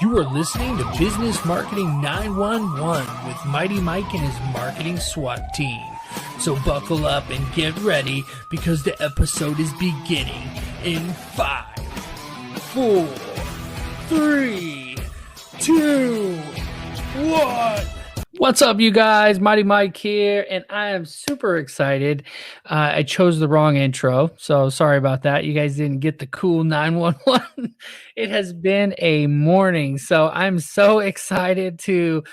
You are listening to Business Marketing 911 with Mighty Mike and his marketing SWAT team. So buckle up and get ready because the episode is beginning in 5, 4, 3, 2, 1. What's up, you guys? Mighty Mike here, and I am super excited. I chose the wrong intro, so sorry about that. You guys didn't get the cool 911. It has been a morning, so I'm so excited to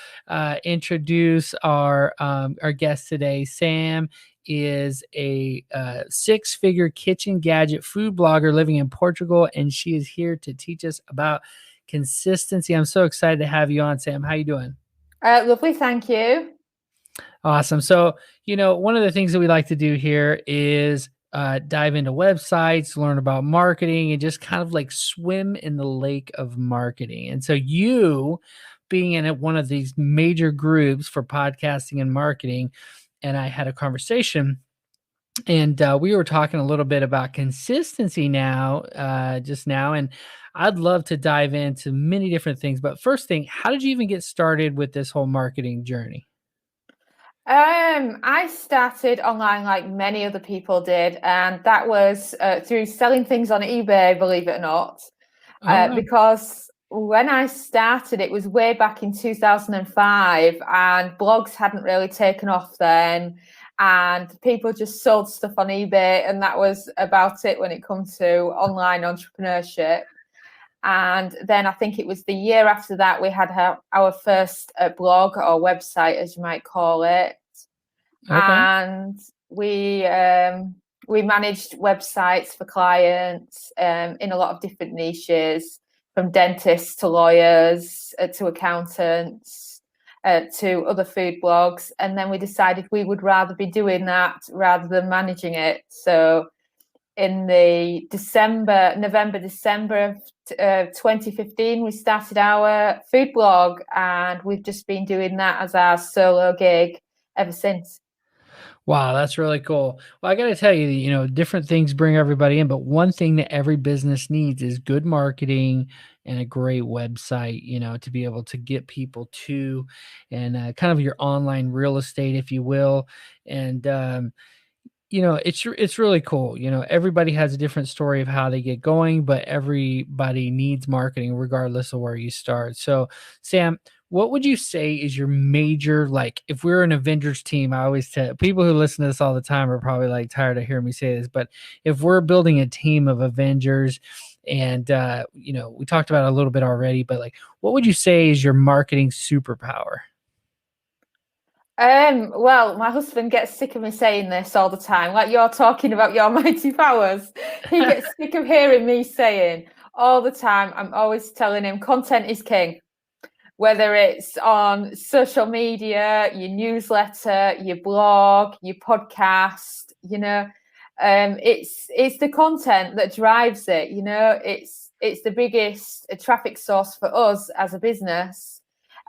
introduce our guest today. Sam is a six-figure kitchen gadget food blogger living in Portugal, and she is here to teach us about consistency. I'm so excited to have you on, Sam. How you doing? Lovely, thank you. Awesome. So, one of the things that we like to do here is dive into websites, learn about marketing, and just kind of like swim in the lake of marketing. And so you being in one of these major groups for podcasting and marketing, and I had a conversation and we were talking a little bit about consistency just now. And I'd love to dive into many different things. But first thing, how did you even get started with this whole marketing journey? I started online like many other people did, and that was through selling things on eBay, believe it or not. Because when I started, it was way back in 2005, and blogs hadn't really taken off then. And people just sold stuff on eBay, and that was about it when it comes to online entrepreneurship. And then I think it was the year after that we had our first blog or website, as you might call it. Okay. And we managed websites for clients in a lot of different niches, from dentists to lawyers to accountants to other food blogs. And then we decided we would rather be doing that rather than managing it. So in the November, December of 2015, we started our food blog, and we've just been doing that as our solo gig ever since. Wow, that's really cool. Well, I got to tell you, different things bring everybody in, but one thing that every business needs is good marketing and a great website, to be able to get people to, and kind of your online real estate, if you will. And, it's really cool. Everybody has a different story of how they get going, but everybody needs marketing regardless of where you start. So, Sam, what would you say is your major, like, if we're an Avengers team? I always tell people who listen to this all the time are probably like tired of hearing me say this, but if we're building a team of Avengers, and we talked about it a little bit already, but like, what would you say is your marketing superpower? Well, my husband gets sick of me saying this all the time, like you're talking about your mighty powers. He gets sick of hearing me saying all the time. I'm always telling him content is king. Whether it's on social media, your newsletter, your blog, your podcast, it's the content that drives it. It's the biggest traffic source for us as a business.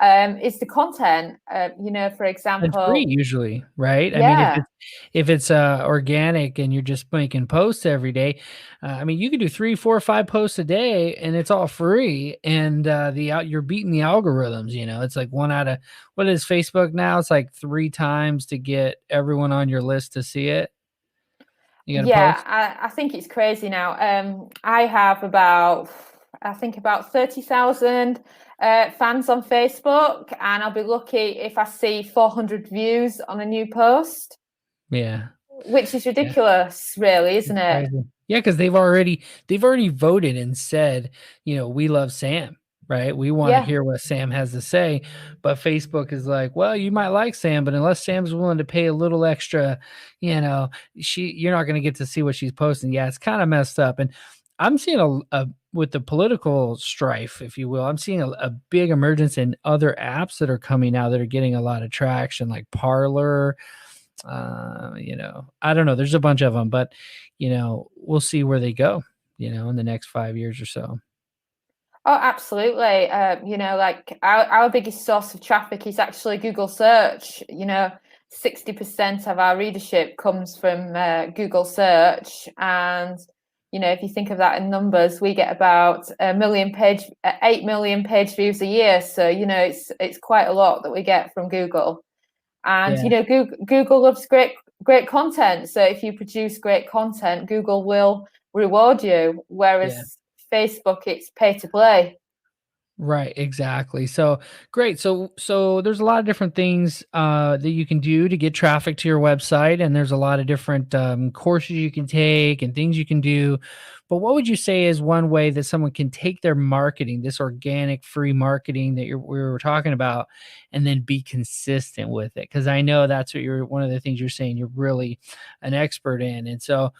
It's the content. For example, It's free usually, right? Yeah. I mean, if it's organic and you're just making posts every day, you can do 3, 4, 5 posts a day, and it's all free. And you're beating the algorithms. It's like one out of, what is Facebook now? It's like 3 times to get everyone on your list to see it. You got to post. I think it's crazy now. I have about 30,000 fans on Facebook, and I'll be lucky if I see 400 views on a new post. Yeah, which is ridiculous, really, isn't it? Yeah, because they've already voted and said, we love Sam, right? We want to hear what Sam has to say. But Facebook is like, well, you might like Sam, but unless Sam's willing to pay a little extra, you're not going to get to see what she's posting. Yeah, it's kind of messed up. And I'm seeing with the political strife, if you will, I'm seeing a big emergence in other apps that are coming out that are getting a lot of traction, like Parler. I don't know. There's a bunch of them, but we'll see where they go, in the next 5 years or so. Oh, absolutely. Like our biggest source of traffic is actually Google search. 60% of our readership comes from Google search, and if you think of that in numbers, we get about 8 million page views a year. So, it's quite a lot that we get from Google. And, Yeah. Google loves great content. So if you produce great content, Google will reward you. Yeah. Whereas Facebook, it's pay to play. Right, exactly. So great. So there's a lot of different things that you can do to get traffic to your website, and there's a lot of different courses you can take and things you can do. But what would you say is one way that someone can take their marketing, this organic free marketing that we were talking about, and then be consistent with it? Because I know that's what one of the things you're saying you're really an expert in, and so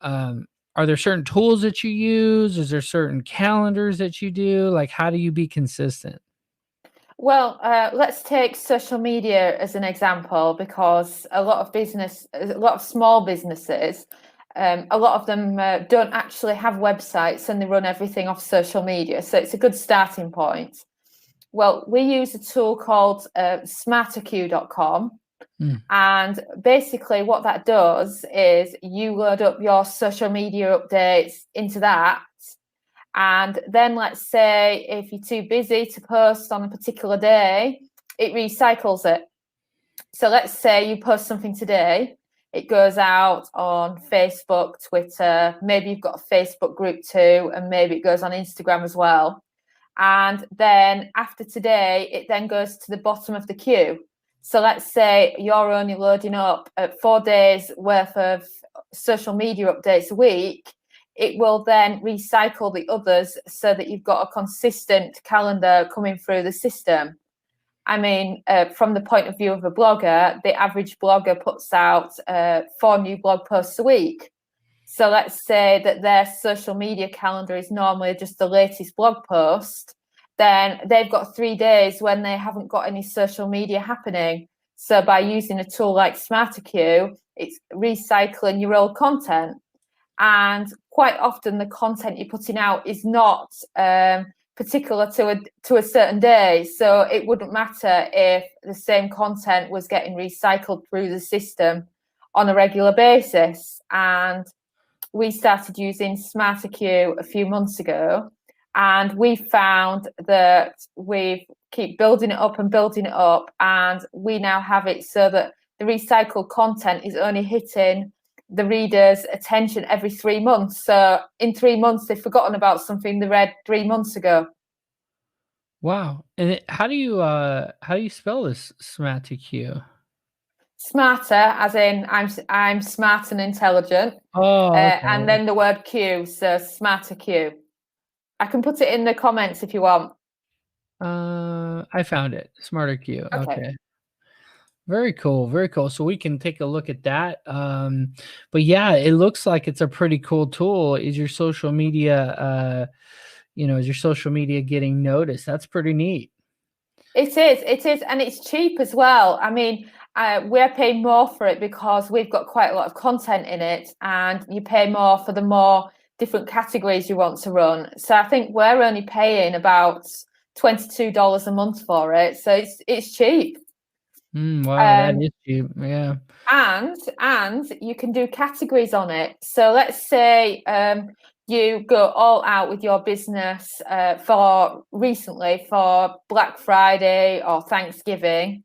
um, are there certain tools that you use? Is there certain calendars that you do? Like, how do you be consistent? Well, let's take social media as an example, because a lot of small businesses, a lot of them don't actually have websites and they run everything off social media. So it's a good starting point. Well, we use a tool called smarterq.com. Mm. And basically, what that does is you load up your social media updates into that. And then let's say if you're too busy to post on a particular day, it recycles it. So let's say you post something today, it goes out on Facebook, Twitter, maybe you've got a Facebook group too, and maybe it goes on Instagram as well. And then after today, it then goes to the bottom of the queue. So let's say you're only loading up 4 days worth of social media updates a week. It will then recycle the others so that you've got a consistent calendar coming through the system. I mean, from the point of view of a blogger, the average blogger puts out 4 new blog posts a week. So let's say that their social media calendar is normally just the latest blog post. Then they've got 3 days when they haven't got any social media happening. So by using a tool like SmarterQ, it's recycling your old content. And quite often the content you're putting out is not particular to a certain day. So it wouldn't matter if the same content was getting recycled through the system on a regular basis. And we started using SmarterQ a few months ago, and we found that we keep building it up, and we now have it so that the recycled content is only hitting the reader's attention every 3 months. So in 3 months, they've forgotten about something they read 3 months ago. Wow. And how do you spell this SmartQ? Smarter, as in I'm smart and intelligent, Oh, and okay. then the word Q, so SmarterQ. I can put it in the comments if you want. I found it. SmarterQ. Okay. Okay. Very cool. Very cool. So we can take a look at that. But yeah, it looks like it's a pretty cool tool. Is your social media getting noticed? That's pretty neat. It is, and it's cheap as well. I mean, we're paying more for it because we've got quite a lot of content in it, and you pay more for the more different categories you want to run. So I think we're only paying about $22 a month for it. So it's cheap. Wow, that Um, is cheap. Yeah. and you can do categories on it. So let's say you go all out with your business for Black Friday or Thanksgiving,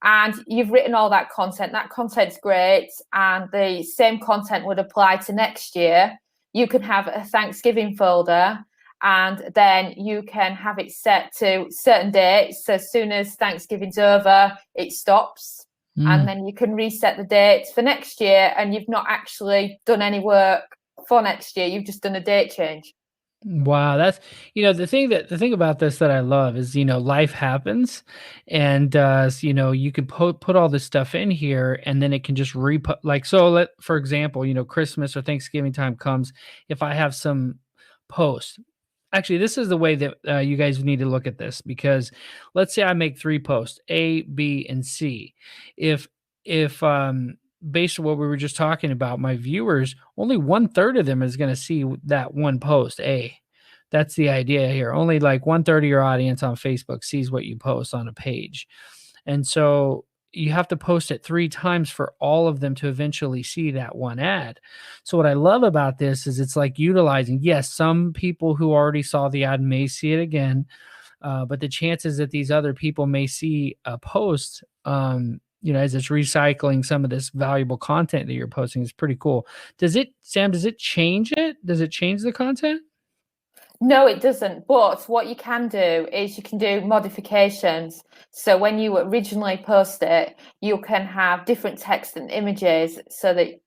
and you've written all that content. That content's great, and the same content would apply to next year. You can have a Thanksgiving folder, and then you can have it set to certain dates. So as soon as Thanksgiving's over, it stops. And Mm. then you can reset the dates for next year, and you've not actually done any work for next year. You've just done a date change. Wow, that's the thing about this that I love is life happens, and you could put all this stuff in here, and then it can just like, so let for example, Christmas or Thanksgiving time comes, if I have some posts. Actually, this is the way that you guys need to look at this, because let's say I make 3 posts, A, B, and C. If based on what we were just talking about, my viewers, only 1/3 of them is going to see that one post, A. That's the idea here. Only like 1/3 of your audience on Facebook sees what you post on a page. And so you have to post it 3 times for all of them to eventually see that one ad. So what I love about this is it's like utilizing, yes, some people who already saw the ad may see it again, but the chances that these other people may see a post, as it's recycling some of this valuable content that you're posting is pretty cool. Sam, does it change it? Does it change the content? No, it doesn't. But what you can do is you can do modifications. So when you originally post it, you can have different text and images so that,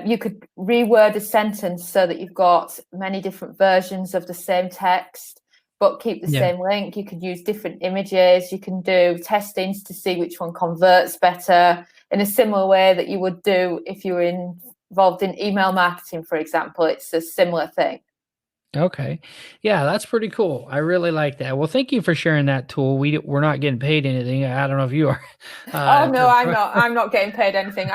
you could reword a sentence so that you've got many different versions of the same text, but keep the same link. You could use different images. You can do testings to see which one converts better in a similar way that you would do if you were involved in email marketing, for example. It's a similar thing. Okay. Yeah, that's pretty cool. I really like that. Well, thank you for sharing that tool. We're not getting paid anything. I don't know if you are. Oh no, I'm not. I'm not getting paid anything.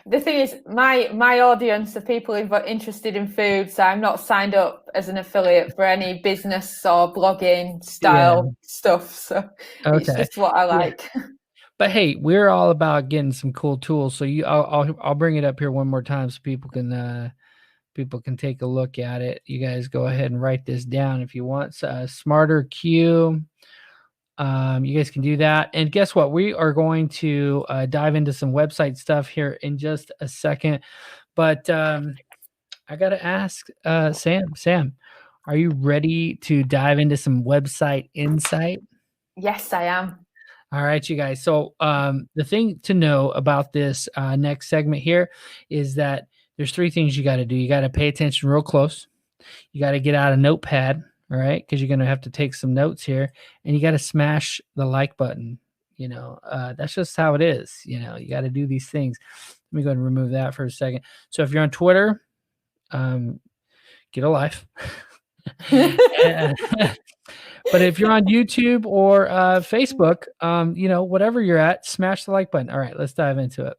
The thing is, my audience are people who are interested in food, so I'm not signed up as an affiliate for any business or blogging style stuff. So it's Okay. just what I like. But hey, we're all about getting some cool tools. So I'll bring it up here one more time so people can take a look at it. You guys go ahead and write this down if you want. Smarter Q. You guys can do that. And guess what? We are going to dive into some website stuff here in just a second. But I got to ask Sam, are you ready to dive into some website insight? Yes, I am. All right, you guys. So the thing to know about this next segment here is that there's 3 things you got to do. You got to pay attention real close. You got to get out a notepad, all right, because you're going to have to take some notes here, and you got to smash the like button. That's just how it is. You got to do these things. Let me go ahead and remove that for a second. So if you're on Twitter, get a life. But if you're on YouTube or Facebook, whatever you're at, smash the like button. All right, let's dive into it.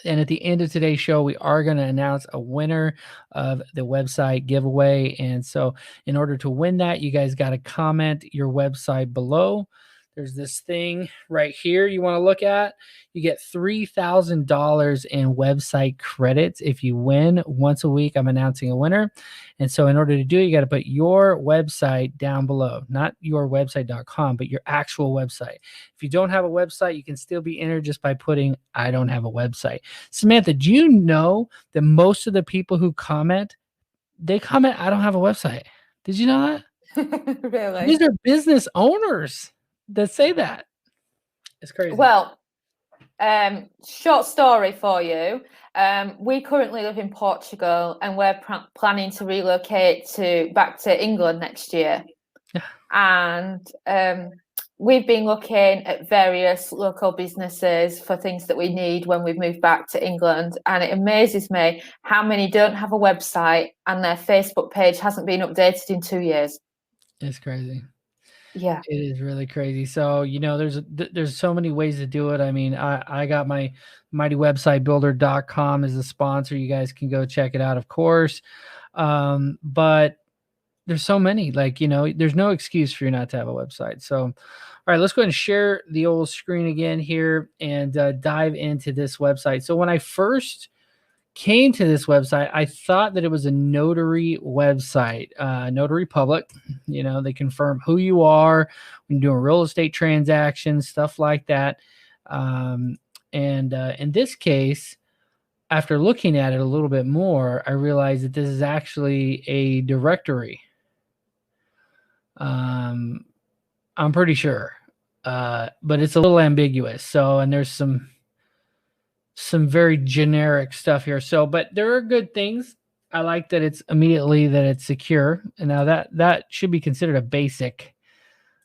And at the end of today's show, we are going to announce a winner of the website giveaway. And so in order to win that, you guys got to comment your website below. There's this thing right here you want to look at. You get $3,000 in website credits if you win. Once a week, I'm announcing a winner. And so in order to do it, you got to put your website down below, not yourwebsite.com, but your actual website. If you don't have a website, you can still be entered just by putting, I don't have a website. Samantha, do you know that most of the people who comment, they comment, I don't have a website? Did you know that? Really? These are business owners that say that. It's crazy. Well, short story for you. We currently live in Portugal, and we're planning to relocate back to England next year. And we've been looking at various local businesses for things that we need when we've moved back to England. And it amazes me how many don't have a website and their Facebook page hasn't been updated in 2 years. It's crazy. Yeah, it is really crazy. So there's so many ways to do it. I mean, I got my mightywebsitebuilder.com as a sponsor. You guys can go check it out, of course. But there's so many, there's no excuse for you not to have a website. So all right, let's go ahead and share the old screen again here and dive into this website. So when I first came to this website, I thought that it was a notary website, notary public. They confirm who you are when doing real estate transactions, stuff like that. And in this case, after looking at it a little bit more, I realized that this is actually a directory. I'm pretty sure, but it's a little ambiguous. So, and there's some very generic stuff here. So, but there are good things. I like that it's secure. And now that should be considered a basic,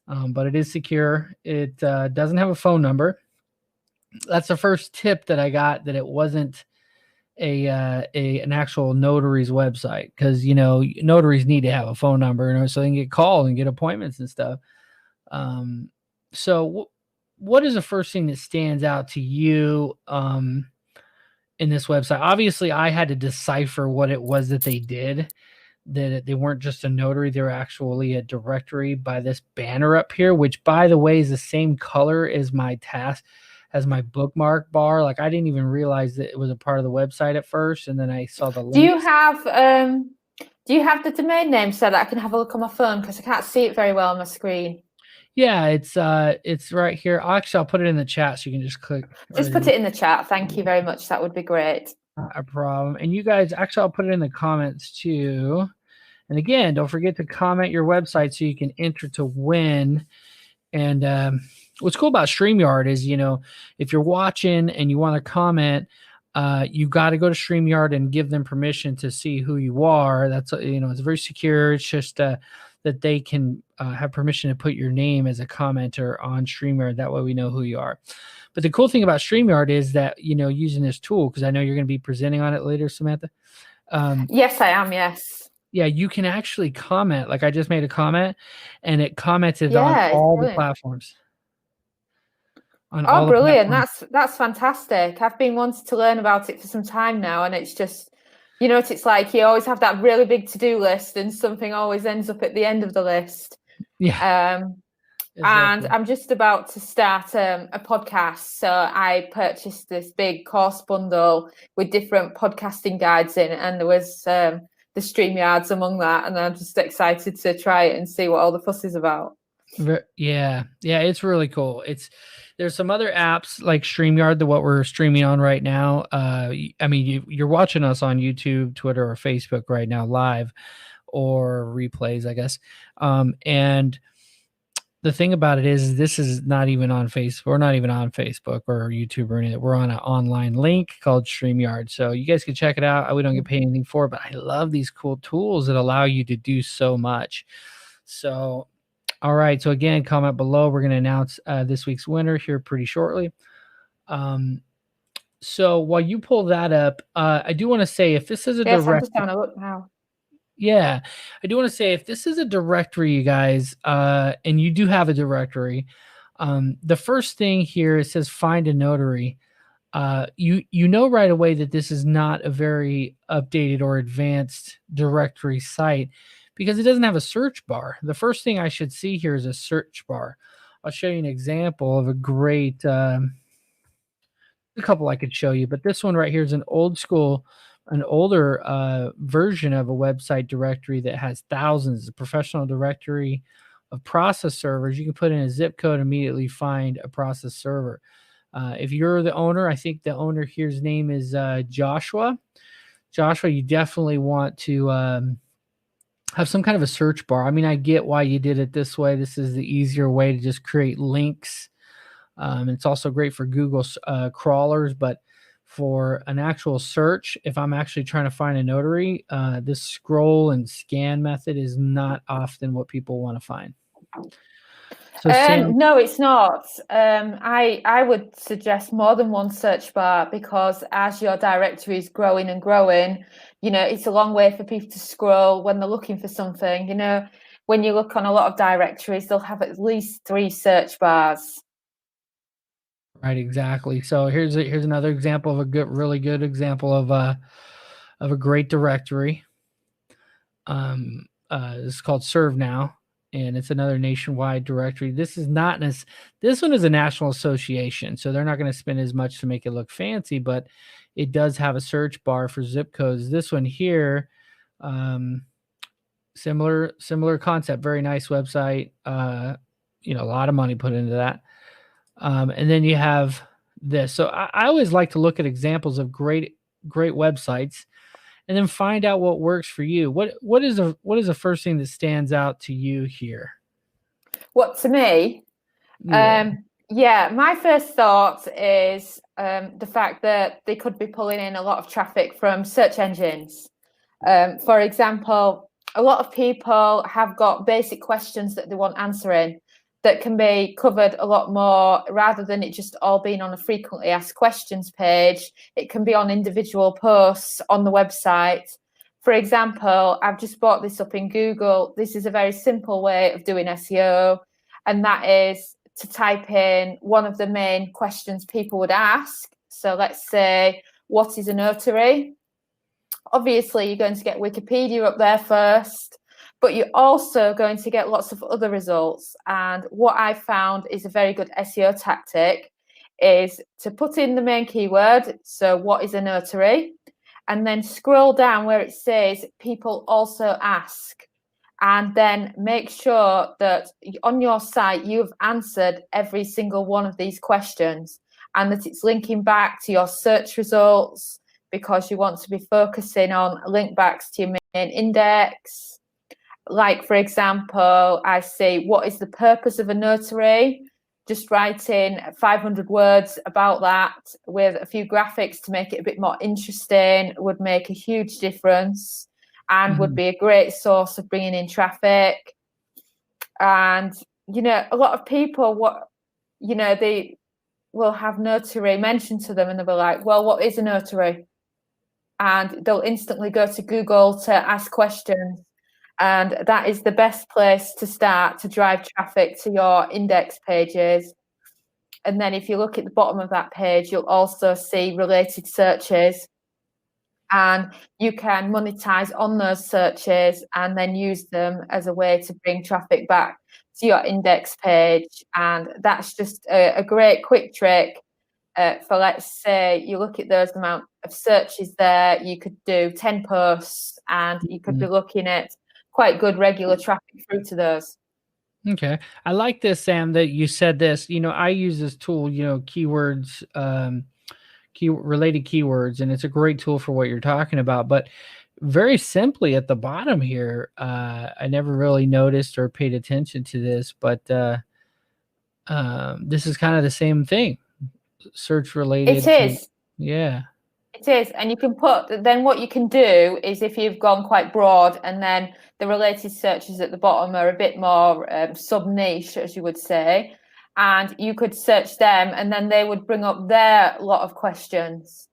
but it is secure. It doesn't have a phone number. That's the first tip that I got, that it wasn't an actual notary's website, because notaries need to have a phone number, so they can get called and get appointments and stuff. So what is the first thing that stands out to you in this website? Obviously, I had to decipher what it was that they did. that they weren't just a notary, they were actually a directory by this banner up here, which by the way is the same color as my bookmark bar. Like I didn't even realize that it was a part of the website at first, and then I saw the Do you links. have the domain name so that I can have a look on my phone, because I can't see it very well on my screen? Yeah, it's right here. Actually, I'll put it in the chat so you can just click. Just put it in the chat. Thank you very much. That would be great. Not a problem. And you guys, actually, I'll put it in the comments too. And again, don't forget to comment your website so you can enter to win. And what's cool about StreamYard is, if you're watching and you want to comment, you got to go to StreamYard and give them permission to see who you are. That's, it's very secure. It's just that they can have permission to put your name as a commenter on StreamYard. That way we know who you are. But the cool thing about StreamYard is that, using this tool, because I know you're going to be presenting on it later, Samantha. Yes, I am. Yes. Yeah, you can actually comment. Like I just made a comment and it commented on all the platforms. Oh, brilliant. That's fantastic. I've been wanting to learn about it for some time now, and it's just, it's like you always have that really big to-do list and something always ends up at the end of the list. Yeah. And I'm just about to start a podcast. So I purchased this big course bundle with different podcasting guides in, and there was the StreamYards among that. And I'm just excited to try it and see what all the fuss is about. Yeah, it's really cool. There's some other apps like StreamYard, what we're streaming on right now. I mean, you're watching us on YouTube, Twitter, or Facebook right now, live or replays, I guess. And the thing about it is, this is not even on Facebook. We're not even on Facebook or YouTube or anything. We're on an online link called StreamYard. So you guys can check it out. We don't get paid anything for it, but I love these cool tools that allow you to do so much. So, all right. So again, comment below. We're going to announce this week's winner here pretty shortly. So while you pull that up, I do want to say, if this is a directory, I'm just having a look now. Yeah, I do want to say, if this is a directory, you guys, and you do have a directory, the first thing here, it says find a notary. You know right away that this is not a very updated or advanced directory site, because it doesn't have a search bar. The first thing I should see here is a search bar. I'll show you an example of a great, a couple I could show you, but this one right here is an older version of a website directory that has thousands. A professional directory of process servers. You can put in a zip code, immediately find a process server. If you're the owner, I think the owner here's name is Joshua. Joshua, you definitely want to have some kind of a search bar. I mean, I get why you did it this way. This is the easier way to just create links. It's also great for Google crawlers, but for an actual search, if I'm actually trying to find a notary, this scroll and scan method is not often what people want to find. So no, it's not. I would suggest more than one search bar, because as your directory is growing and growing, it's a long way for people to scroll when they're looking for something. When you look on a lot of directories, they'll have at least 3 search bars. Right, exactly. So here's another example of really good example of a great directory. It's called Serve Now, and it's another nationwide directory. This one is a national association, so they're not going to spend as much to make it look fancy, but it does have a search bar for zip codes. This one here, similar concept, very nice website. A lot of money put into that. And then you have this. So I always like to look at examples of great websites, and then find out what works for you. What is the first thing that stands out to you here? What, to me? Yeah, my first thought is the fact that they could be pulling in a lot of traffic from search engines. For example, a lot of people have got basic questions that they want answering that can be covered a lot more, rather than it just all being on a frequently asked questions page. It can be on individual posts on the website. For example, I've just brought this up in Google. This is a very simple way of doing SEO, and that is to type in one of the main questions people would ask. So let's say, what is a notary? obviously you're going to get Wikipedia up there first, but you're also going to get lots of other results. And what I found is a very good SEO tactic is to put in the main keyword. So what is a notary? And then scroll down where it says people also ask. And then make sure that on your site you've answered every single one of these questions, and that it's linking back to your search results, because you want to be focusing on link backs to your main index. Like, for example, I say, what is the purpose of a notary? Just writing 500 words about that with a few graphics to make it a bit more interesting would make a huge difference, and would be a great source of bringing in traffic. And, a lot of people, they will have notary mentioned to them, and they'll be like, well, what is a notary? And they'll instantly go to Google to ask questions. And that is the best place to start to drive traffic to your index pages. And then if you look at the bottom of that page, you'll also see related searches. And you can monetize on those searches and then use them as a way to bring traffic back to your index page. And that's just a great quick trick for, let's say, you look at those amount of searches there, you could do 10 posts and you could be looking at quite good regular traffic through to those. Okay. I like this, Sam, that you said this. I use this tool, keywords, related keywords, and it's a great tool for what you're talking about. But very simply at the bottom here, I never really noticed or paid attention to this, but this is kind of the same thing. Search related. It is. Yeah. It is. And you can then what you can do is, if you've gone quite broad and then the related searches at the bottom are a bit more sub niche, as you would say, and you could search them and then they would bring up their lot of questions.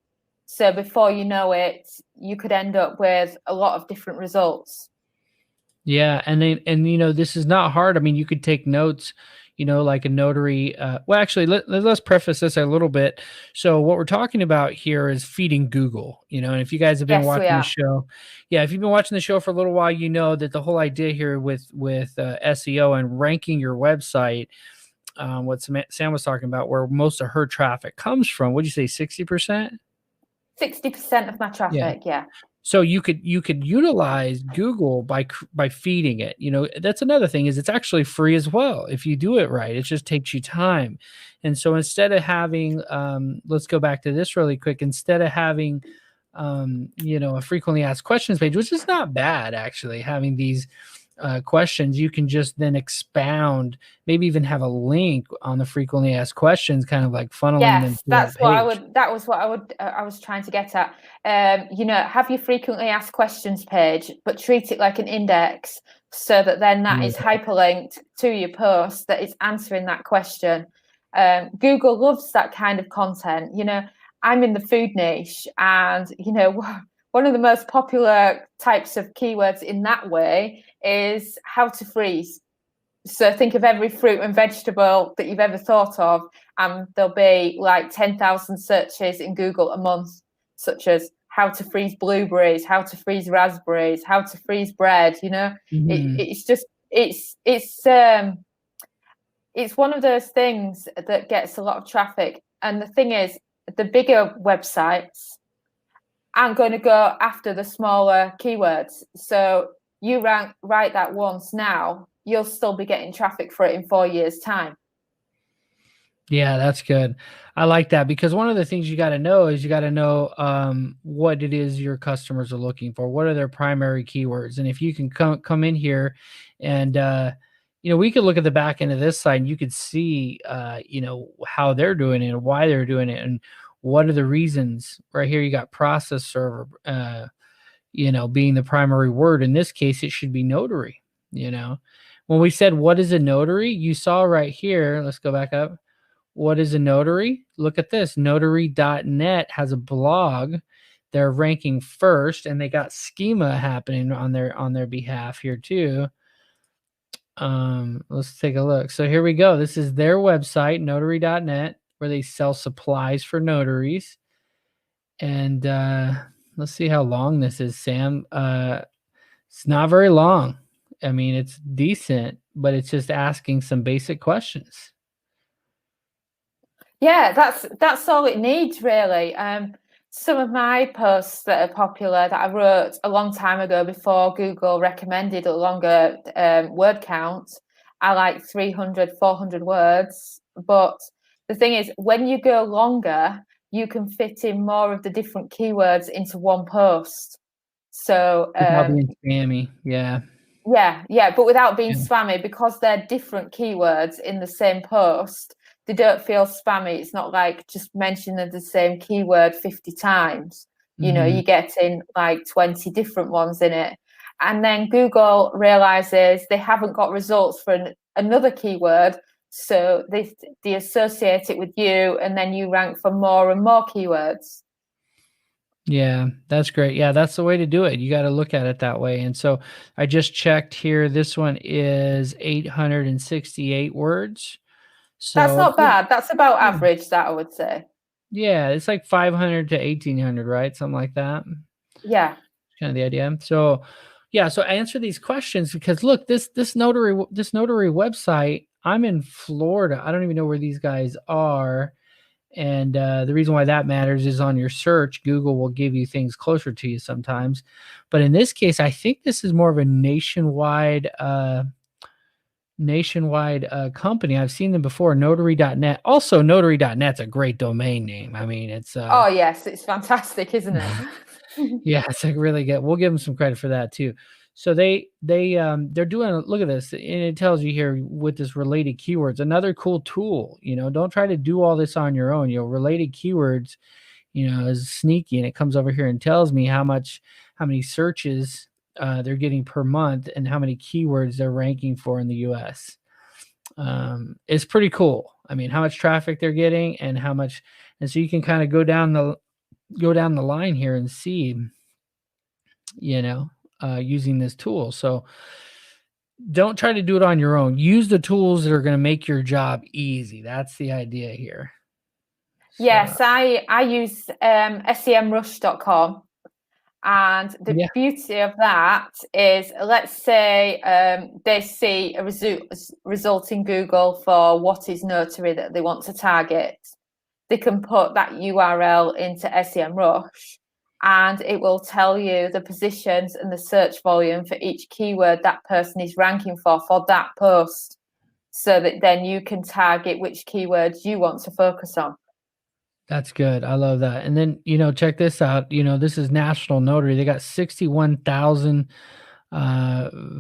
So before you know it, you could end up with a lot of different results. Yeah. And this is not hard. I mean, you could take notes, like a notary. Well, actually, let's preface this a little bit. So what we're talking about here is feeding Google, and if you guys have been watching the show, if you've been watching the show for a little while, you know that the whole idea here with SEO and ranking your website, what Sam was talking about, where most of her traffic comes from. What'd you say, 60%? 60% of my traffic, yeah. So you could utilize Google by feeding it. That's another thing, is it's actually free as well if you do it right. It just takes you time. And so instead of having, let's go back to this really quick. Instead of having, a frequently asked questions page, which is not bad actually, having these questions, you can just then expound, maybe even have a link on the frequently asked questions, kind of like funneling them. That was what I was trying to get at. Have your frequently asked questions page, but treat it like an index, so that then that is hyperlinked to your post that is answering that question. Google loves that kind of content. I'm in the food niche, and one of the most popular types of keywords in that way is how to freeze. So think of every fruit and vegetable that you've ever thought of, and there'll be like 10,000 searches in Google a month, such as how to freeze blueberries, how to freeze raspberries, how to freeze bread. It's one of those things that gets a lot of traffic. And the thing is, the bigger websites aren't going to go after the smaller keywords. So you write that once now, you'll still be getting traffic for it in 4 years' time. Yeah, that's good. I like that, because one of the things you got to know is what it is your customers are looking for. What are their primary keywords? And if you can come in here and, we could look at the back end of this site and you could see, how they're doing it and why they're doing it and what are the reasons. Right here, you got process server, being the primary word. In this case, it should be notary. When we said, what is a notary? You saw right here. Let's go back up. What is a notary? Look at this. Notary.net has a blog. They're ranking first, and they got schema happening on their behalf here too. Let's take a look. So here we go. This is their website, notary.net, where they sell supplies for notaries. And Let's see how long this is, Sam. It's not very long. I mean, it's decent, but it's just asking some basic questions. Yeah, that's all it needs really. Some of my posts that are popular that I wrote a long time ago before Google recommended a longer word count are like 300, 400 words. But the thing is, when you go longer, you can fit in more of the different keywords into one post. So Without being spammy. Yeah. yeah, but without being Yeah. spammy, because they're different keywords in the same post, they don't feel spammy. It's not like just mentioning the same keyword 50 times. You know, Mhm. you're getting like 20 different ones in it. And then Google realizes they haven't got results for another keyword. So they associate it with you, and then you rank for more and more keywords. Yeah, that's great. Yeah, that's the way to do it. You got to look at it that way. And so I just checked here. This one is 868 words. That's So not bad. That's about yeah, average, that I would say. yeah, it's like 500 to 1800, right? Something like that. Yeah. Kind of the idea. So, yeah, so answer these questions because look, this notary website, I'm in Florida. I don't even know where these guys are. And the reason why that matters is on your search, Google will give you things closer to you sometimes. But in this case, I think this is more of a nationwide company. I've seen them before, notary.net. Also, notary.net's a great domain name. I mean, it's Oh yes, it's fantastic, isn't it? yeah, it's like really good. We'll give them some credit for that too. So they're doing, look at this, and it tells you here with this related keywords, another cool tool. Don't try to do all this on your own. Related keywords, is sneaky, and it comes over here and tells me how many searches they're getting per month and how many keywords they're ranking for in the US. It's pretty cool. I mean, how much traffic they're getting and how much, and so you can kind of go down the line here and see, using this tool. So don't try to do it on your own. Use the tools that are going to make your job easy. That's the idea here. So, Yes, I use semrush.com, and the yeah, beauty of that is, let's say they see a result in Google for what is notary that they want to target. They can put that URL into SEMrush, and it will tell you the positions and the search volume for each keyword that person is ranking for that post, so that then you can target which keywords you want to focus on. that's good. I love that. And then, check this out. This is National Notary. They got 61,000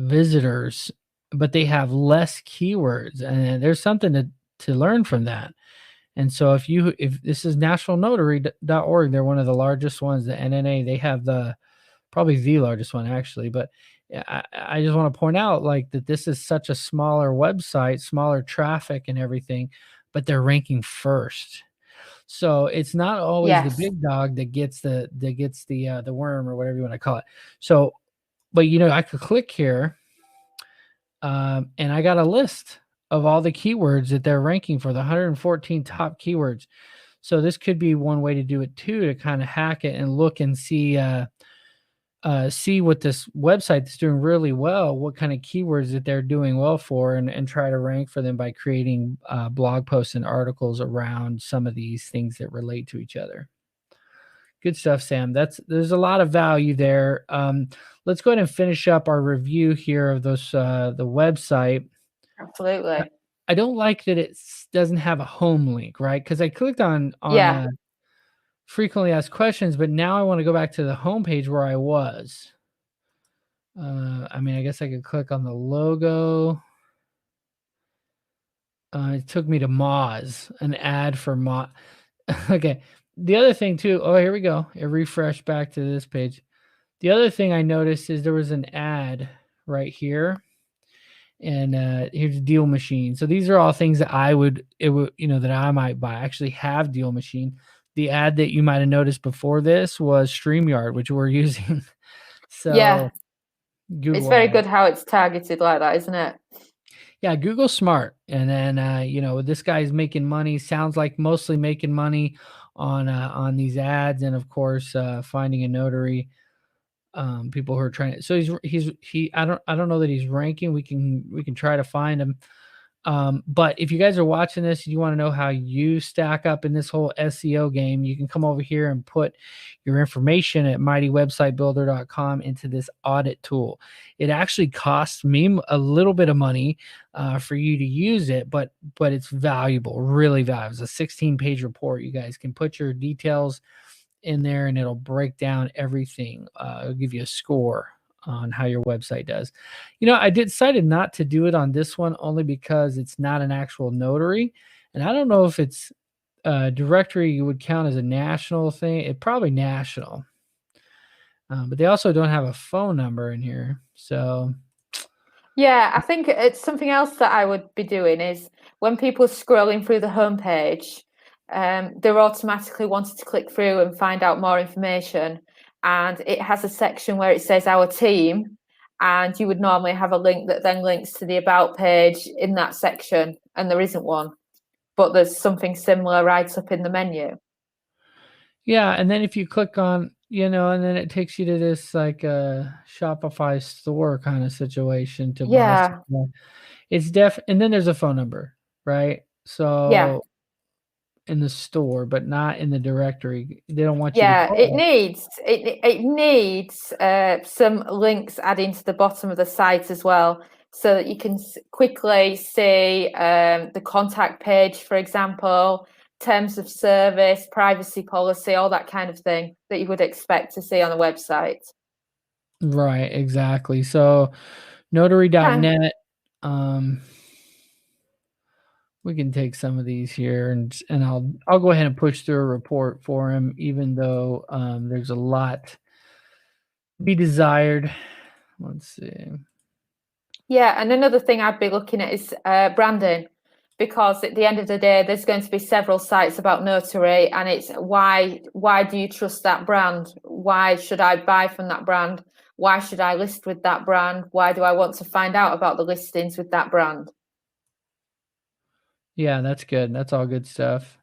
visitors, but they have less keywords. And there's something to learn from that. And so if this is nationalnotary.org, they're one of the largest ones, the NNA, they have probably the largest one actually. But I just want to point out like that this is such a smaller website, smaller traffic and everything, but they're ranking first. So it's not always the Yes. big dog that gets the worm or whatever you want to call it. So, but I could click here, and I got a list of all the keywords that they're ranking for, the 114 top keywords. So this could be one way to do it too, to kind of hack it and look and see what this website that's doing really well, what kind of keywords that they're doing well for, and try to rank for them by creating blog posts and articles around some of these things that relate to each other. Good stuff, Sam. There's a lot of value there. Let's go ahead and finish up our review here of those the website. Absolutely. I don't like that it doesn't have a home link, right? Because I clicked on Yeah. frequently asked questions, but now I want to go back to the homepage where I was. I mean, I guess I could click on the logo. It took me to Moz, an ad for Moz. Okay. The other thing too, oh, here we go. It refreshed back to this page. The other thing I noticed is there was an ad right here. And here's Deal Machine. So these are all things that that I might buy. I actually have Deal Machine. The ad that you might have noticed before this was StreamYard, which we're using. So Yeah. It's Google very ad. good how it's targeted like that, isn't it? Yeah, Google's smart. And then, this guy's making money, sounds like mostly making money on these ads, and of course finding a notary, people who are trying to. So I don't know that he's ranking. We can try to find him. But if you guys are watching this, you want to know how you stack up in this whole SEO game, you can come over here and put your information at mightywebsitebuilder.com into this audit tool. It actually costs me a little bit of money for you to use it, but it's valuable, really valuable. It's a 16-page report. You guys can put your details in there and it'll break down everything. It'll give you a score on how your website does. I decided not to do it on this one only because it's not an actual notary. And I don't know if it's directory would count as a national thing. It probably national. But they also don't have a phone number in here. So Yeah, I think it's something else that I would be doing is when people are scrolling through the homepage, they're automatically wanting to click through and find out more information. And it has a section where it says our team, and you would normally have a link that then links to the about page in that section, and there isn't one, but there's something similar right up in the menu. yeah, and then if you click on, and then it takes you to this like Shopify store kind of situation to buy Yeah, stuff. It's and then there's a phone number, right? yeah. So in the store, but not in the directory. They don't want you to Yeah, it call. needs some links adding to the bottom of the site as well, so that you can quickly see the contact page, for example, terms of service, privacy policy, all that kind of thing that you would expect to see on a website. Right, exactly. So Yeah. notary.net, um, we can take some of these here and I'll go ahead and push through a report for him, even though there's a lot to be desired. Let's see. Yeah, and another thing I'd be looking at is branding, because at the end of the day, there's going to be several sites about notary, and it's why do you trust that brand? Why should I buy from that brand? Why should I list with that brand? Why do I want to find out about the listings with that brand? Yeah, that's good. That's all good stuff.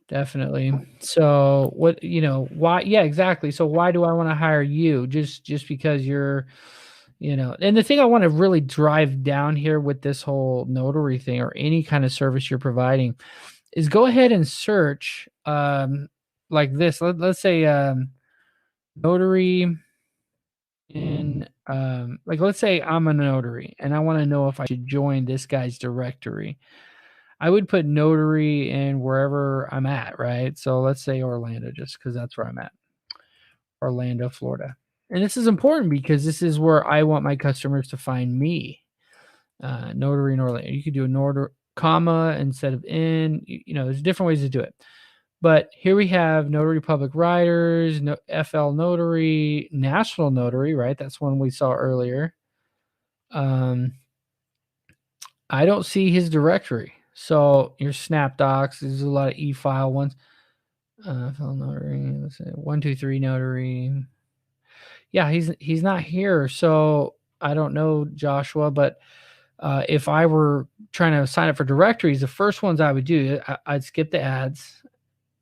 Definitely. So why, yeah, exactly. So why do I want to hire you? Just because you're, and the thing I want to really drive down here with this whole notary thing or any kind of service you're providing is go ahead and search like this. Let's say notary in like let's say I'm a notary and I want to know if I should join this guy's directory. I would put notary in wherever I'm at, right? So let's say Orlando, just because that's where I'm at. Orlando, Florida. And this is important because this is where I want my customers to find me. Notary in Orlando. You could do a notary comma instead of in. There's different ways to do it. But here we have Notary Public Writers, FL Notary, National Notary, right? That's one we saw earlier. I don't see his directory. So your Snap Docs, there's a lot of e-file ones. FL Notary, let's say 123 Notary. Yeah, he's not here. So I don't know, Joshua, but if I were trying to sign up for directories, the first ones I would do, I'd skip the ads.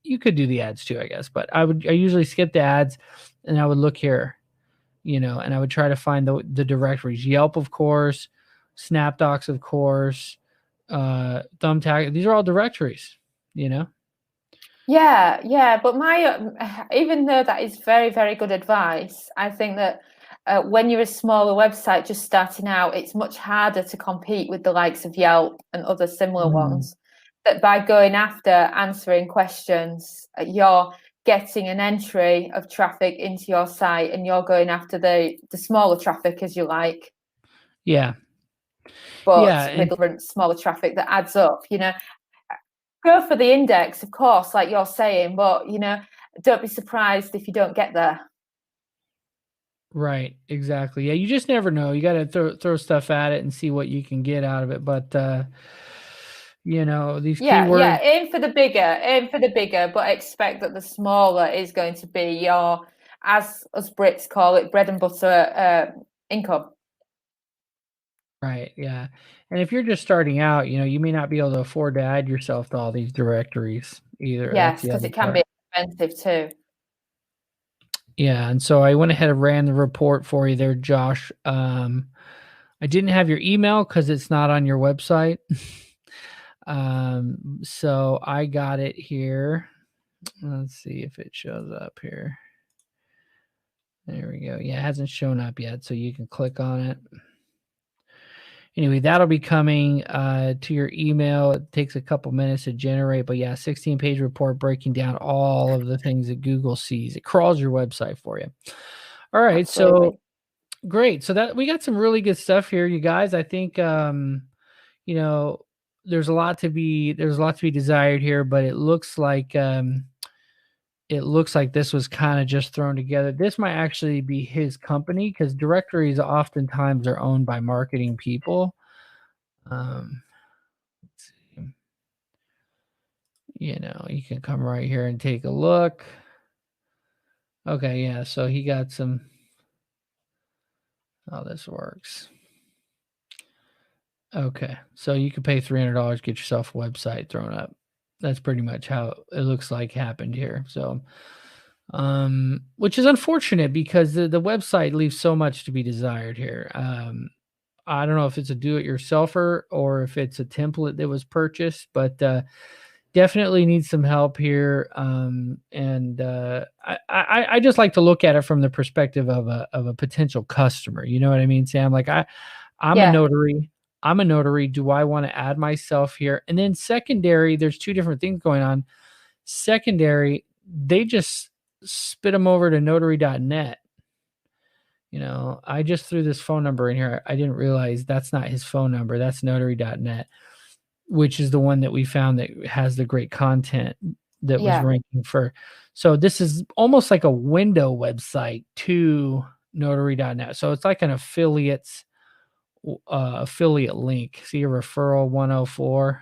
You could do the ads too, I guess, but I usually skip the ads and I would look here, and I would try to find the directories. Yelp, of course, SnapDocs, of course, Thumbtack. These are all directories, Yeah, but even though that is very, very good advice, I think that when you're a smaller website just starting out, it's much harder to compete with the likes of Yelp and other similar Mm. ones. That by going after answering questions, you're getting an entry of traffic into your site, and you're going after the smaller traffic, as you like, Yeah. but Yeah. with And different smaller traffic that adds up. Go for the index, of course, like you're saying, but don't be surprised if you don't get there. right. Exactly. Yeah. You just never know. You got to throw stuff at it and see what you can get out of it. But, these Yeah, keywords. aim for the bigger, but expect that the smaller is going to be your, as us Brits call it, bread and butter income. Right. Yeah. And if you're just starting out, you may not be able to afford to add yourself to all these directories, either. Yes, That's the because other it can part. be expensive too. Yeah, and so I went ahead and ran the report for you there, Josh. I didn't have your email because it's not on your website. So I got it here. Let's see if it shows up here. There we go. Yeah, it hasn't shown up yet, so you can click on it. Anyway, that'll be coming to your email. It takes a couple minutes to generate, but yeah, 16-page report breaking down all of the things that Google sees. It crawls your website for you. All right, Absolutely. so great. So that we got some really good stuff here, you guys. I think you know, there's a lot to be desired here, but it looks like this was kind of just thrown together. This might actually be his company because directories oftentimes are owned by marketing people. Let's see. You can come right here and take a look. Okay, yeah, so he got some. How this works. Okay, so you can pay $300, get yourself a website thrown up. That's pretty much how it looks like happened here. So, which is unfortunate because the website leaves so much to be desired here. I don't know if it's a do-it-yourselfer or if it's a template that was purchased, but definitely needs some help here. I just like to look at it from the perspective of a potential customer. You know what I mean, Sam? Like I'm a Yeah. notary. I'm a notary. Do I want to add myself here? And then secondary, there's two different things going on. Secondary, they just spit them over to notary.net. I just threw this phone number in here. I didn't realize that's not his phone number. That's notary.net, which is the one that we found that has the great content that was Yeah. ranking for. So this is almost like a window website to notary.net. So it's like an affiliate link. See a referral 104.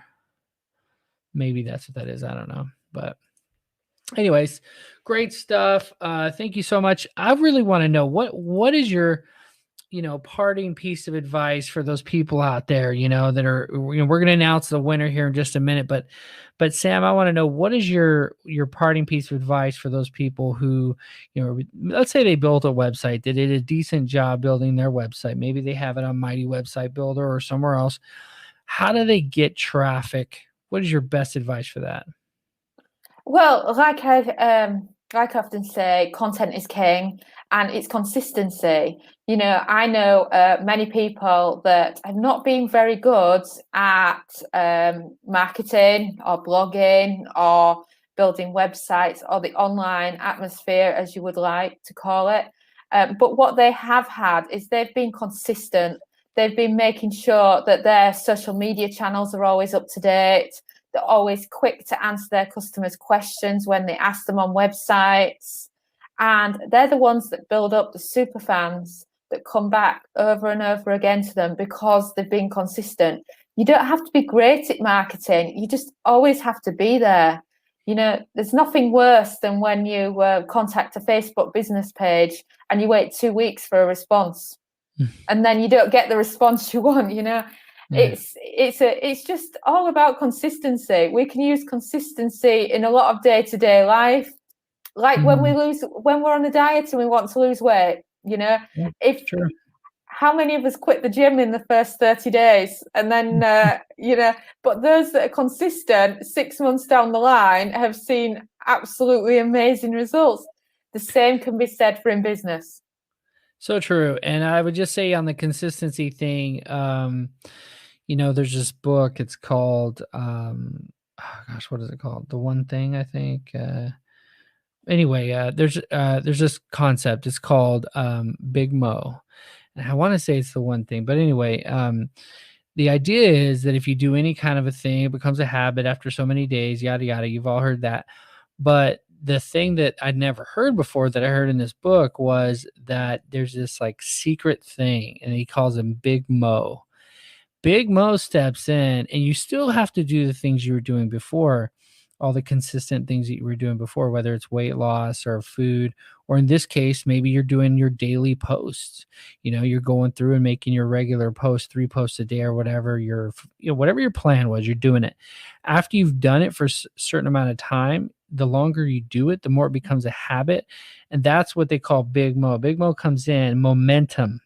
Maybe that's what that is. I don't know. But anyways, great stuff. Thank you so much. I really want to know what is your parting piece of advice for those people out there, that are, we're going to announce the winner here in just a minute, but Sam, I want to know, what is your parting piece of advice for those people who, let's say they built a website, they did a decent job building their website. Maybe they have it on Mighty Website Builder or somewhere else. How do they get traffic? What is your best advice for that? Well, like I often say, content is king, and it's consistency. I know many people that have not been very good at marketing or blogging or building websites or the online atmosphere, as you would like to call it. But what they have had is they've been consistent. They've been making sure that their social media channels are always up to date. They're always quick to answer their customers' questions when they ask them on websites. And they're the ones that build up the super fans that come back over and over again to them because they've been consistent. You don't have to be great at marketing. You just always have to be there. There's nothing worse than when you contact a Facebook business page and you wait 2 weeks for a response and then you don't get the response you want. It's just all about consistency. We can use consistency in a lot of day-to-day life, like when we're on a diet and we want to lose weight. How many of us quit the gym in the first 30 days and then but those that are consistent 6 months down the line have seen absolutely amazing results. The same can be said for in business. So true. And I would just say on the consistency thing, there's this book, it's called, what is it called? The One Thing, I think. Anyway, there's this concept, it's called Big Mo. And I want to say it's The One Thing, but anyway, the idea is that if you do any kind of a thing, it becomes a habit after so many days, yada, yada. You've all heard that. But the thing that I'd never heard before that I heard in this book was that there's this like secret thing, and he calls him Big Mo. Big Mo steps in, and you still have to do the things you were doing before. all the consistent things that you were doing before, whether it's weight loss or food, or in this case, maybe you're doing your daily posts. You're going through and making your regular post, 3 posts a day or whatever whatever your plan was, you're doing it. After you've done it for a certain amount of time, the longer you do it, the more it becomes a habit. And that's what they call Big Mo. Big Mo comes in momentum.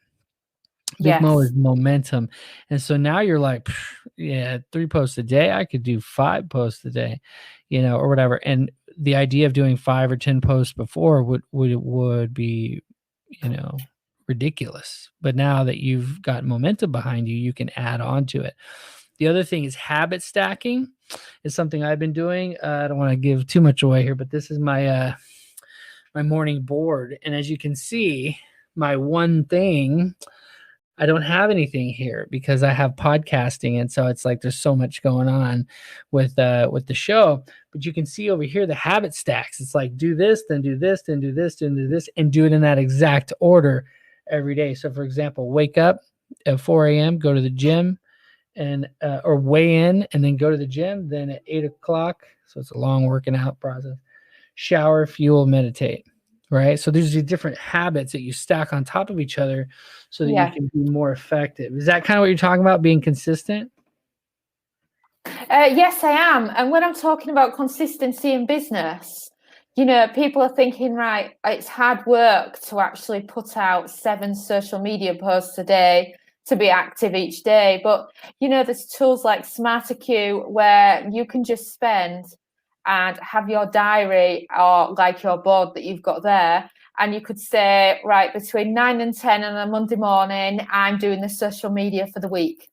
Big Mo is Yes. momentum. And so now you're like, yeah, 3 posts a day. I could do 5 posts a day, or whatever. And the idea of doing 5 or 10 posts before would be, ridiculous. But now that you've got momentum behind you, you can add on to it. The other thing is habit stacking is something I've been doing. I don't want to give too much away here, but this is my morning board. And as you can see, my one thing, I don't have anything here because I have podcasting, and so it's like there's so much going on with the show. But you can see over here the habit stacks. It's like do this, then do this, then do this, then do this, and do it in that exact order every day. So, for example, wake up at 4 a.m., go to the gym, and or weigh in, and then go to the gym. Then at 8 o'clock, so it's a long working out process. Shower, fuel, meditate. Right. So there's these different habits that you stack on top of each other so that you Yeah. can be more effective. Is that kind of what you're talking about, being consistent? Yes, I am. And when I'm talking about consistency in business, people are thinking, right, it's hard work to actually put out 7 social media posts a day to be active each day. But, there's tools like SmarterQ where you can just spend and have your diary or like your board that you've got there. And you could say, right, between 9 and 10 on a Monday morning, I'm doing the social media for the week.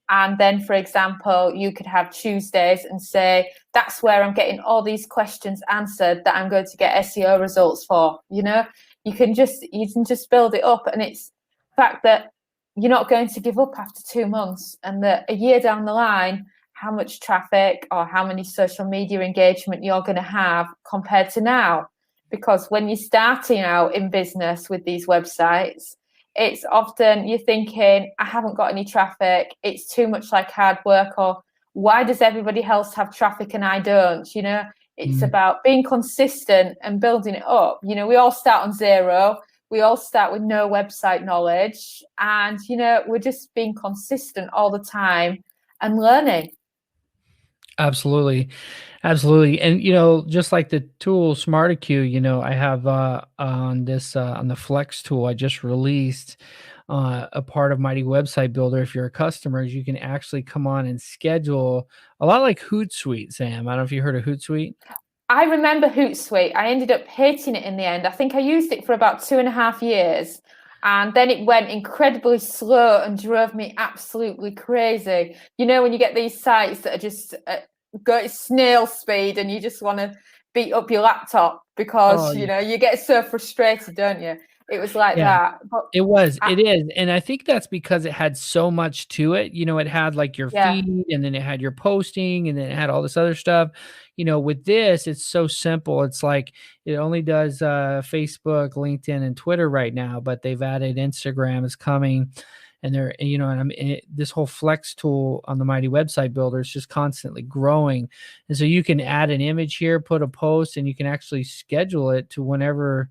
And then, for example, you could have Tuesdays and say, that's where I'm getting all these questions answered that I'm going to get SEO results for. You can just build it up. And it's the fact that you're not going to give up after 2 months, and that a year down the line, how much traffic or how many social media engagement you're going to have compared to now. Because when you're starting out in business with these websites, it's often you're thinking, I haven't got any traffic. It's too much like hard work, or why does everybody else have traffic and I don't? It's about being consistent and building it up. We all start on zero. We all start with no website knowledge, and, we're just being consistent all the time and learning. Absolutely. Absolutely. And, just like the tool SmarterQ, I have on the Flex tool I just released, a part of Mighty Website Builder. If you're a customer, you can actually come on and schedule a lot like Hootsuite, Sam. I don't know if you heard of Hootsuite. I remember Hootsuite. I ended up hating it in the end. I think I used it for about 2.5 years. And then it went incredibly slow and drove me absolutely crazy. When you get these sites that are just go at snail speed and you just want to beat up your laptop because, you get so frustrated, don't you? It was like that. But it is. And I think that's because it had so much to it. It had like your feed, and then it had your posting, and then it had all this other stuff. With this, it's so simple. It's like it only does Facebook, LinkedIn, and Twitter right now, but they've added Instagram is coming. And they're, this whole Flex tool on the Mighty Website Builder is just constantly growing. And so you can add an image here, put a post, and you can actually schedule it to whenever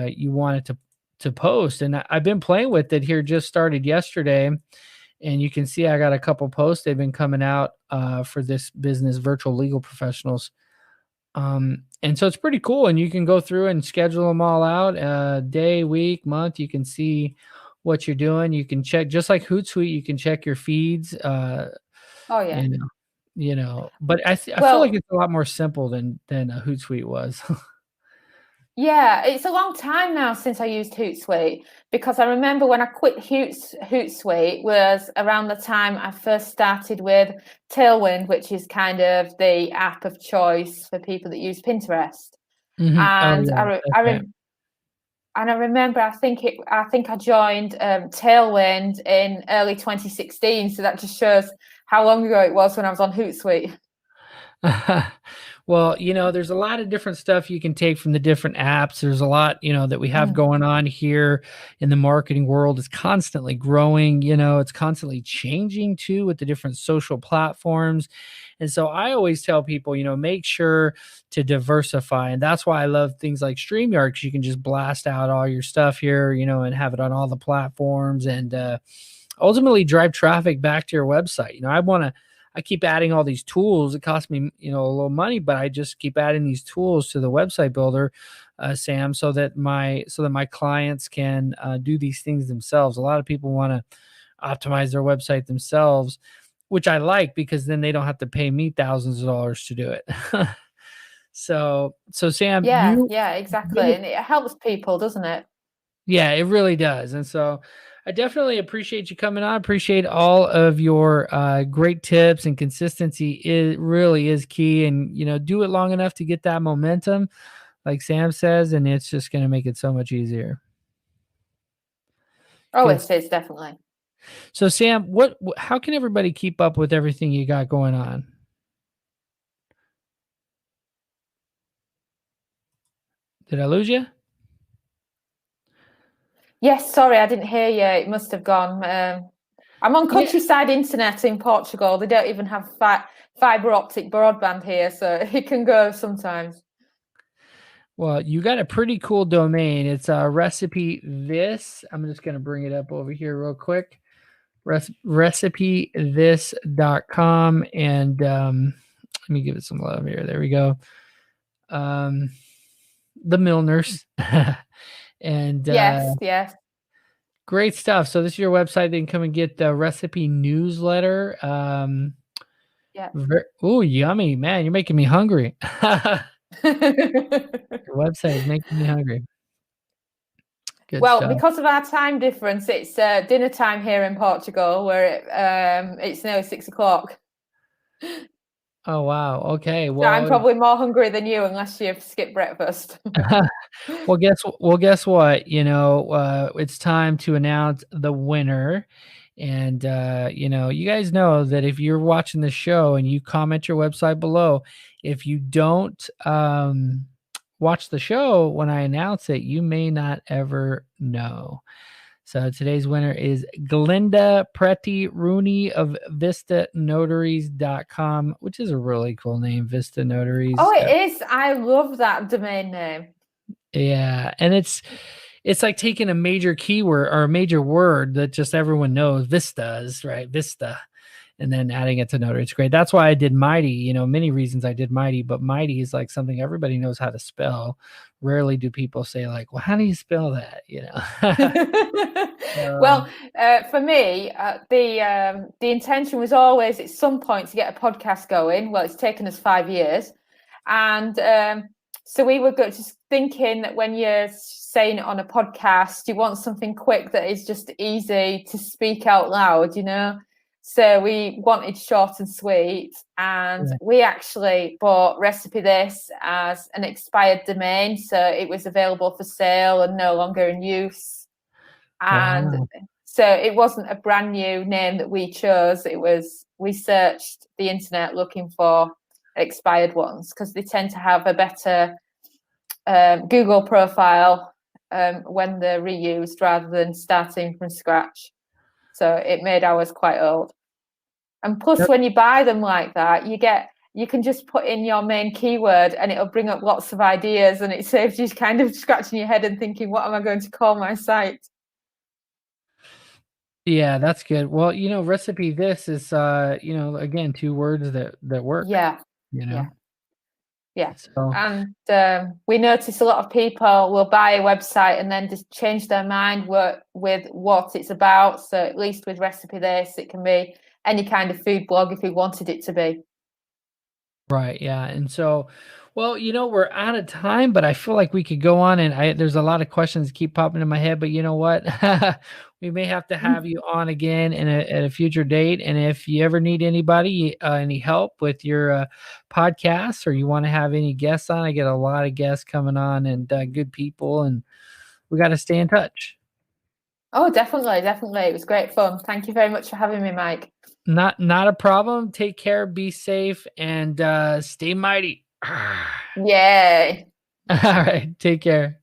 you want it to post. And I've been playing with it here, just started yesterday, and you can see I got a couple posts. They've been coming out for this business, virtual legal professionals. And so it's pretty cool. And you can go through and schedule them all out, day, week, month. You can see what you're doing. You can check, just like Hootsuite, you can check your feeds. Oh yeah. But I feel like it's a lot more simple than a Hootsuite was. Yeah, it's a long time now since I used Hootsuite, because I remember when I quit Hootsuite was around the time I first started with Tailwind, which is kind of the app of choice for people that use Pinterest. And I remember I think I joined Tailwind in early 2016, so that just shows how long ago it was when I was on Hootsuite. Well, there's a lot of different stuff you can take from the different apps. There's a lot, that we have going on here in the marketing world. It's constantly growing, it's constantly changing too with the different social platforms. And so I always tell people, make sure to diversify. And that's why I love things like StreamYard, because you can just blast out all your stuff here, and have it on all the platforms and ultimately drive traffic back to your website. I keep adding all these tools. It costs me, a little money, but I just keep adding these tools to the website builder, Sam, so that my clients can do these things themselves. A lot of people want to optimize their website themselves, which I like, because then they don't have to pay me thousands of dollars to do it. So Sam, yeah, exactly, and it helps people, doesn't it? Yeah, it really does. And so I definitely appreciate you coming on. I appreciate all of your great tips, and consistency really is key. And, do it long enough to get that momentum, like Sam says, and it's just going to make it so much easier. Oh, it is, definitely. So Sam, how can everybody keep up with everything you got going on? Did I lose you? Yes, sorry, I didn't hear you. It must have gone. I'm on countryside internet in Portugal. They don't even have fiber optic broadband here, so it can go sometimes. Well, you got a pretty cool domain. It's recipe this. I'm just going to bring it up over here real quick. Recipethis.com. And let me give it some love here. There we go. The Milners. And yes. Great stuff. So this is your website. They can come and get the recipe newsletter. Yeah. Oh, yummy, man. You're making me hungry. Your website is making me hungry. Good stuff. Because of our time difference, it's dinner time here in Portugal, where it's now 6:00. Oh, wow. Okay. Well, so I'm probably more hungry than you, unless you've skipped breakfast. Well, guess what? It's time to announce the winner. And, you guys know that if you're watching the show and you comment your website below, if you don't watch the show when I announce it, you may not ever know. So today's winner is Glinda Preti Rooney of VistaNotaries.com, which is a really cool name, Vista Notaries. Oh, it is. I love that domain name. Yeah, and it's like taking a major keyword or a major word that just everyone knows, Vistas, right? Vista, and then adding it to Notary. It's great. That's why I did Mighty. Many reasons I did Mighty, but Mighty is like something everybody knows how to spell. Rarely do people say like, well, how do you spell that? Well, for me, the intention was always at some point to get a podcast going. Well, it's taken us 5 years, and so we were just thinking that when you're saying it on a podcast, you want something quick that is just easy to speak out loud, So we wanted short and sweet, and we actually bought Recipe This as an expired domain, so it was available for sale and no longer in use. And so it wasn't a brand new name that we chose. We searched the internet looking for expired ones, because they tend to have a better Google profile when they're reused rather than starting from scratch. So it made ours quite old. And plus, when you buy them like that, you can just put in your main keyword and it'll bring up lots of ideas, and it saves you kind of scratching your head and thinking, what am I going to call my site? Yeah, that's good. Well, Recipe This is, again, 2 words that work. Yeah. Yeah. So, and we notice a lot of people will buy a website and then just change their mind with what it's about. So at least with Recipe This, it can be any kind of food blog if we wanted it to be. Right. Yeah. And so, well, we're out of time, but I feel like we could go on, and there's a lot of questions that keep popping in my head, but you know what? We may have to have you on again at a future date. And if you ever need anybody, any help with your podcast, or you want to have any guests on, I get a lot of guests coming on, and good people, and we got to stay in touch. Oh, definitely. It was great fun. Thank you very much for having me, Mike. Not a problem. Take care, be safe, and stay mighty. Yeah. All right. Take care.